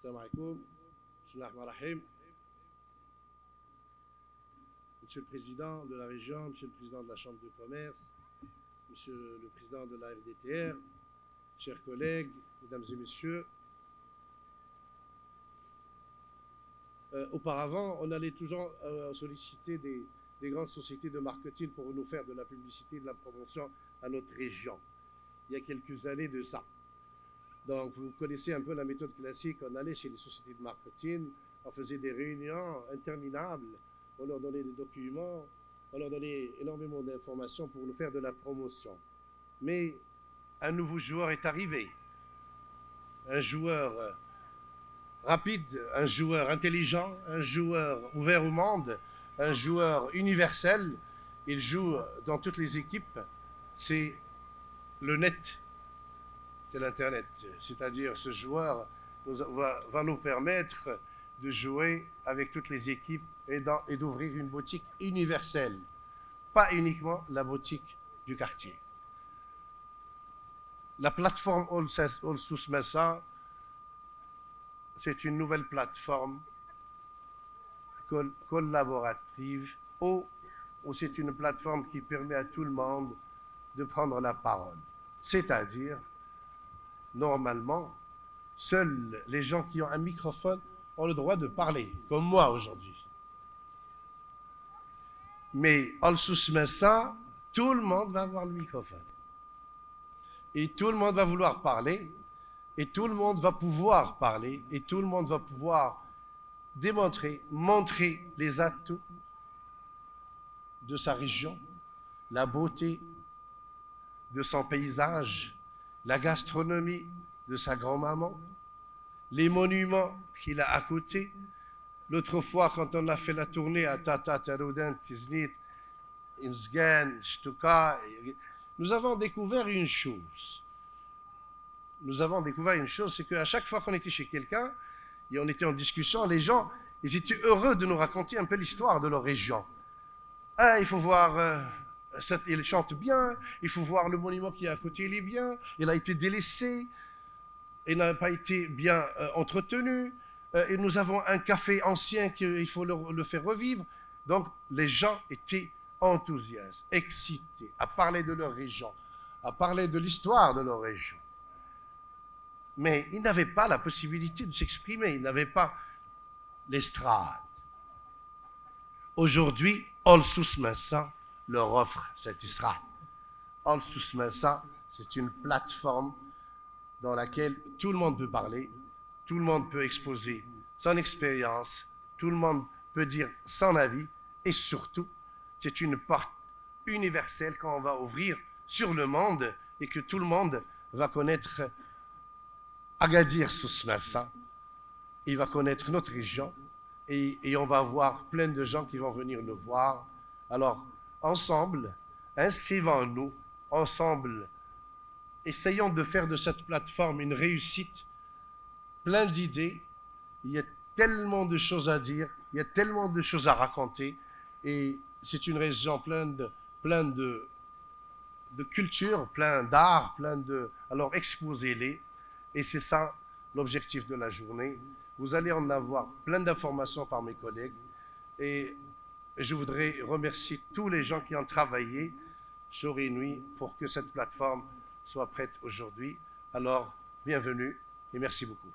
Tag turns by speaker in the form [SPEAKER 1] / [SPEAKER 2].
[SPEAKER 1] Salam alaikum. Bismillah ar-Rahman ar-Rahim. Monsieur le Président de la région, Monsieur le Président de la Chambre de commerce, Monsieur le Président de la FDTR, chers collègues, Mesdames et Messieurs, auparavant, on allait toujours solliciter des grandes sociétés de marketing pour nous faire de la publicité et de la promotion à notre région. Il y a quelques années de ça. Donc, vous connaissez un peu la méthode classique. On allait chez les sociétés de marketing, on faisait des réunions interminables, on leur donnait des documents, on leur donnait énormément d'informations pour nous faire de la promotion. Mais un nouveau joueur est arrivé. Un joueur rapide, un joueur intelligent, un joueur ouvert au monde, un joueur universel. Il joue dans toutes les équipes. C'est le net. C'est l'Internet. C'est-à-dire ce joueur va nous permettre de jouer avec toutes les équipes et d'ouvrir une boutique universelle, pas uniquement la boutique du quartier. La plateforme All Sous Messa, c'est une nouvelle plateforme collaborative ou c'est une plateforme qui permet à tout le monde de prendre la parole. C'est-à-dire, normalement, seuls les gens qui ont un microphone ont le droit de parler, comme moi aujourd'hui. Mais All Sous Messa, tout le monde va avoir le microphone. Et tout le monde va vouloir parler, et tout le monde va pouvoir parler, et tout le monde va pouvoir démontrer, montrer les atouts de sa région, la beauté de son paysage, la gastronomie de sa grand-maman, les monuments qu'il a à côté. L'autre fois, quand on a fait la tournée à Tata, Taroudant, Tiznit, Inzgan, Shtuka, nous avons découvert une chose. C'est qu'à chaque fois qu'on était chez quelqu'un, et on était en discussion, les gens, ils étaient heureux de nous raconter un peu l'histoire de leur région. Ah, il faut voir... il chante bien, il faut voir le monument qui est à côté, il est bien, il a été délaissé, il n'a pas été bien entretenu, et nous avons un café ancien qu'il faut le faire revivre. Donc les gens étaient enthousiastes, excités à parler de leur région, à parler de l'histoire de leur région. Mais ils n'avaient pas la possibilité de s'exprimer, ils n'avaient pas l'estrade. Aujourd'hui, All Sous Messa leur offre cette estrade. All Sous Messa, c'est une plateforme dans laquelle tout le monde peut parler, tout le monde peut exposer son expérience, tout le monde peut dire son avis, et surtout, c'est une porte universelle qu'on va ouvrir sur le monde et que tout le monde va connaître Agadir Sous Messa. Il va connaître notre région et on va avoir plein de gens qui vont venir nous voir. Alors, ensemble, inscrivons-nous, ensemble, essayons de faire de cette plateforme une réussite, plein d'idées. Il y a tellement de choses à dire, il y a tellement de choses à raconter, et c'est une région pleine de culture, plein d'art, alors exposez-les, et c'est ça l'objectif de la journée. Vous allez en avoir plein d'informations par mes collègues, et je voudrais remercier tous les gens qui ont travaillé jour et nuit pour que cette plateforme soit prête aujourd'hui. Alors, bienvenue et merci beaucoup.